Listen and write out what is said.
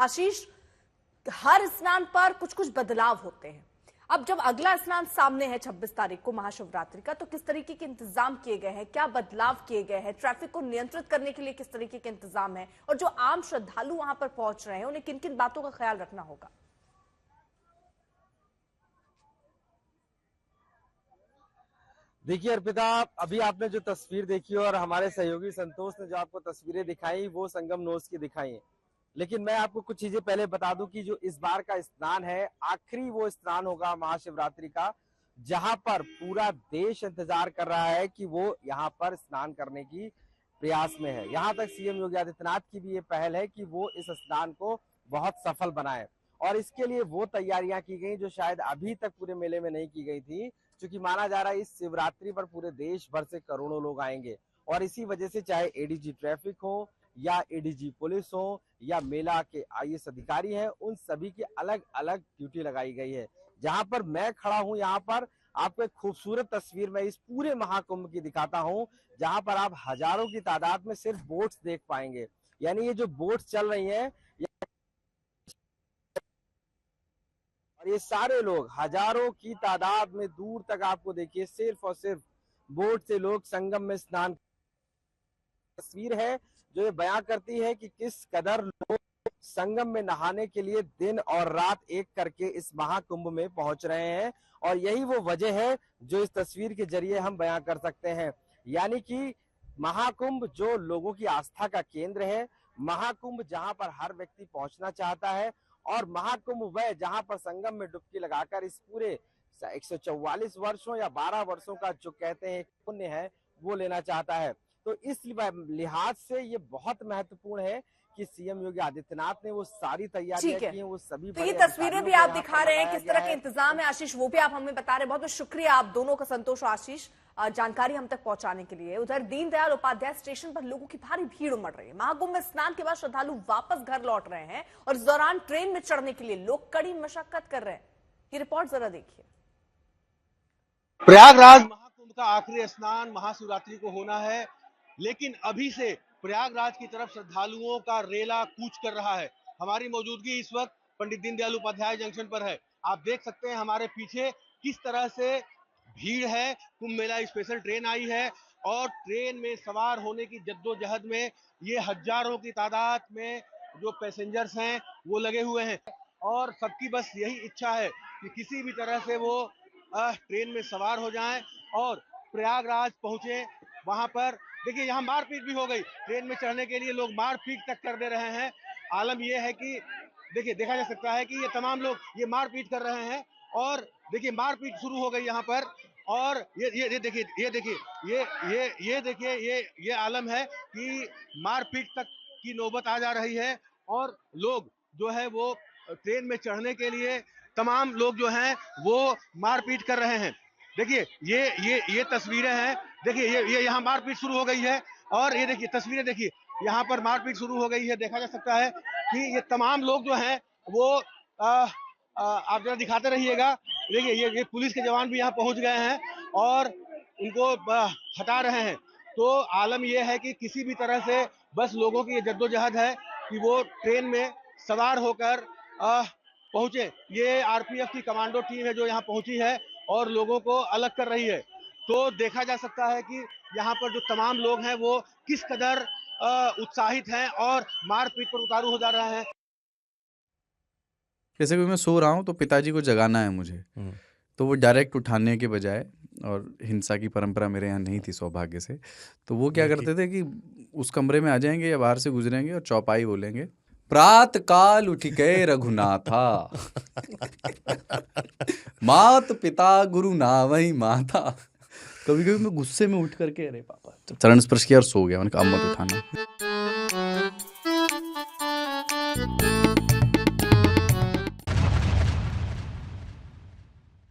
आशीष, हर स्नान पर कुछ कुछ बदलाव होते हैं। अब जब अगला स्नान सामने है 26 तारीख को महाशिवरात्रि का, तो किस तरीके के इंतजाम किए गए हैं, क्या बदलाव किए गए हैं, ट्रैफिक को नियंत्रित करने के लिए किस तरीके के इंतजाम है, और जो आम श्रद्धालु वहां पर पहुंच रहे हैं उन्हें किन किन बातों का ख्याल रखना होगा? देखिए अर्पिता, अभी आपने जो तस्वीर देखी और हमारे सहयोगी संतोष ने जो आपको तस्वीरें दिखाई वो संगम नोस की दिखाई है। लेकिन मैं आपको कुछ चीजें पहले बता दूं कि जो इस बार का स्नान है आखिरी वो स्नान होगा महाशिवरात्रि का, जहां पर पूरा देश इंतजार कर रहा है कि वो यहाँ पर स्नान करने की प्रयास में है। यहाँ तक सीएम योगी आदित्यनाथ की भी ये पहल है कि वो इस स्नान को बहुत सफल बनाए, और इसके लिए वो तैयारियां की गई जो शायद अभी तक पूरे मेले में नहीं की गई थी, क्योंकि माना जा रहा है इस शिवरात्रि पर पूरे देश भर से करोड़ों लोग आएंगे। और इसी वजह से चाहे एडीजी ट्रैफिक हो या एडीजी पुलिस हो या मेला के आईएएस अधिकारी हैं, उन सभी की अलग अलग ड्यूटी लगाई गई है। जहां पर मैं खड़ा हूं, यहाँ पर आपको एक खूबसूरत तस्वीर मैं इस पूरे महाकुंभ की दिखाता हूं, जहां पर आप हजारों की तादाद में सिर्फ बोट्स देख पाएंगे। यानी ये जो बोट्स चल रही हैं, और ये सारे लोग हजारों की तादाद में दूर तक आपको देखिए सिर्फ और सिर्फ बोट से लोग संगम में स्नान। तस्वीर है जो ये बयां करती है कि किस कदर लोग संगम में नहाने के लिए दिन और रात एक करके इस महाकुंभ में पहुंच रहे हैं, और यही वो वजह है जो इस तस्वीर के जरिए हम बयां कर सकते हैं। यानी कि महाकुंभ जो लोगों की आस्था का केंद्र है, महाकुंभ जहां पर हर व्यक्ति पहुंचना चाहता है, और महाकुंभ वह जहां पर संगम में डुबकी लगाकर इस पूरे 144 वर्षों या 12 वर्षों का जो कहते हैं पुण्य है वो लेना चाहता है। तो इस लिहाज से ये बहुत महत्वपूर्ण है कि सीएम योगी आदित्यनाथ ने वो सारी तैयारियां की हैं, वो सभी। तो ये तस्वीरें भी आप दिखा रहे हैं किस तरह के इंतजाम है आशीष, वो भी आप हमें बता रहे हैं। बहुत बहुत शुक्रिया आप दोनों का, संतोष और आशीष, जानकारी हम तक पहुंचाने के लिए। उधर दीनदयाल उपाध्याय स्टेशन पर लोगों की भारी भीड़ उमड़ रही है। महाकुंभ में स्नान के बाद श्रद्धालु वापस घर लौट रहे हैं, और इस दौरान ट्रेन में चढ़ने के लिए लोग कड़ी मशक्कत कर रहे हैं। ये रिपोर्ट जरा देखिए। प्रयागराज महाकुंभ का आखिरी स्नान महाशिवरात्रि को होना है, लेकिन अभी से प्रयागराज की तरफ श्रद्धालुओं का रेला कूच कर रहा है। हमारी मौजूदगी इस वक्त पंडित दीनदयाल उपाध्याय जंक्शन पर है। आप देख सकते हैं हमारे पीछे किस तरह से भीड़ है। कुंभ मेला स्पेशल ट्रेन आई है, और ट्रेन में सवार होने की जद्दोजहद में ये हजारों की तादाद में जो पैसेंजर्स हैं वो लगे हुए हैं, और सबकी बस यही इच्छा है कि किसी भी तरह से वो ट्रेन में सवार हो जाएं और प्रयागराज पहुंचे। वहां पर देखिए यहाँ मारपीट भी हो गई, ट्रेन में चढ़ने के लिए लोग मारपीट तक कर दे रहे हैं। आलम यह है कि देखिए देखा जा सकता है कि ये तमाम लोग ये मारपीट कर रहे हैं, और देखिए मारपीट शुरू हो गई यहाँ पर। और ये देखिए ये आलम है कि मारपीट तक की नौबत आ जा रही है, और लोग जो है वो ट्रेन में चढ़ने के लिए तमाम लोग जो हैं वो मारपीट कर रहे हैं। देखिए ये तस्वीरें हैं, देखिए ये यहाँ मारपीट शुरू हो गई है, और ये देखिए तस्वीरें देखिए यहाँ पर मारपीट शुरू हो गई है। देखा जा सकता है कि ये तमाम लोग जो हैं वो आप जरा दिखाते रहिएगा। देखिए ये पुलिस के जवान भी यहाँ पहुंच गए हैं और उनको हटा रहे हैं। तो आलम यह है कि किसी भी तरह से बस लोगों की ये जद्दोजहद है कि वो ट्रेन में सवार होकर पहुंचे। ये आरपीएफ की कमांडो टीम है जो यहाँ पहुंची है और लोगों को अलग कर रही है। तो देखा जा सकता है कि यहाँ पर जो तमाम लोग हैं वो किस कदर उत्साहित हैं और मारपीट पर उतारू हो जा रहे हैं। जैसे कि मैं सो रहा हूँ तो पिताजी को जगाना है मुझे, तो वो डायरेक्ट उठाने के बजाय, और हिंसा की परंपरा मेरे यहाँ नहीं थी सौभाग्य से, तो वो क्या करते थे कि उस कमरे में आ जाएंगे या बाहर से गुजरेंगे और चौपाई बोलेंगे, प्रात काल उठ गए रघुनाथा मात पिता गुरु नावई माता। कभी कभी मैं गुस्से में उठ करके अरे पापा, चरण स्पर्श किया और सो गया। मैंने कहा अब मत उठाना।